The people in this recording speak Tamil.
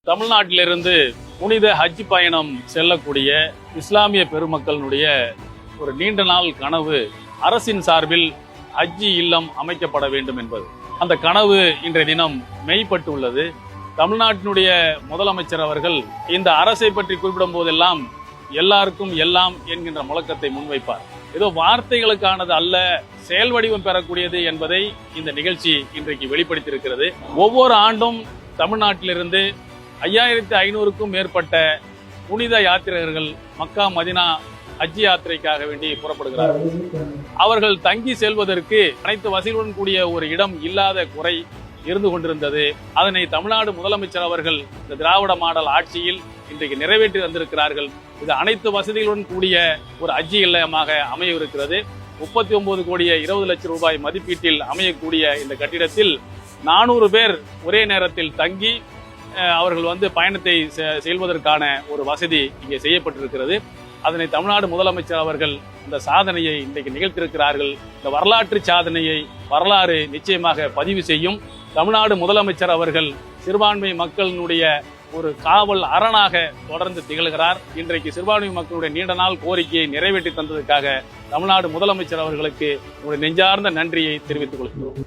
தமிழ்நாட்டிலிருந்து புனித ஹஜ் பயணம் செல்லக்கூடிய இஸ்லாமிய பெருமக்களினுடைய ஒரு நீண்ட நாள் கனவு அரசின் சார்பில் ஹஜ்ஜி இல்லம் அமைக்கப்பட வேண்டும் என்பது. அந்த கனவு இன்றைய தினம் மெய்ப்பட்டுள்ளது. தமிழ்நாட்டினுடைய முதலமைச்சர் அவர்கள் இந்த அரசை பற்றி குறிப்பிடும் போதெல்லாம் எல்லாருக்கும் எல்லாம் என்கின்ற முழக்கத்தை முன்வைப்பார். ஏதோ வார்த்தைகளுக்கானது அல்ல, செயல் வடிவம் பெறக்கூடியது என்பதை இந்த நிகழ்ச்சி இன்றைக்கு வெளிப்படுத்தியிருக்கிறது. ஒவ்வொரு ஆண்டும் தமிழ்நாட்டிலிருந்து 5500க்கும் மேற்பட்ட புனித யாத்திரிகர்கள் மக்கா மதினா ஹஜ் யாத்திரைக்காக வேண்டி புறப்படுகிறார்கள். அவர்கள் தங்கி செல்வதற்கு அனைத்து வசதியுடன் கூடிய ஒரு இடம் இல்லாத குறை இருந்து கொண்டிருந்தது. அதனை தமிழ்நாடு முதலமைச்சர் அவர்கள் இந்த திராவிட மாடல் ஆட்சியில் இன்றைக்கு நிறைவேற்றி வந்திருக்கிறார்கள். இது அனைத்து வசதிகளுடன் கூடிய ஒரு ஹஜ் இல்லமாக அமையவிருக்கிறது. 39 கோடியே 20 லட்சம் ரூபாய் மதிப்பீட்டில் அமையக்கூடிய இந்த கட்டிடத்தில் 400 பேர் ஒரே நேரத்தில் தங்கி அவர்கள் பயணத்தை செல்வதற்கான ஒரு வசதி இங்கே செய்யப்பட்டிருக்கிறது. அதனை தமிழ்நாடு முதலமைச்சர் அவர்கள் இந்த சாதனையை இன்றைக்கு நிகழ்த்தியிருக்கிறார்கள். இந்த வரலாற்று சாதனையை வரலாறு நிச்சயமாக பதிவு செய்யும். தமிழ்நாடு முதலமைச்சர் அவர்கள் சிறுபான்மை மக்களினுடைய ஒரு காவல் அரணாக தொடர்ந்து திகழ்கிறார். இன்றைக்கு சிறுபான்மை மக்களுடைய நீண்ட நாள் கோரிக்கையை நிறைவேற்றி தந்ததற்காக தமிழ்நாடு முதலமைச்சர் அவர்களுக்கு நெஞ்சார்ந்த நன்றியை தெரிவித்துக் கொள்கிறோம்.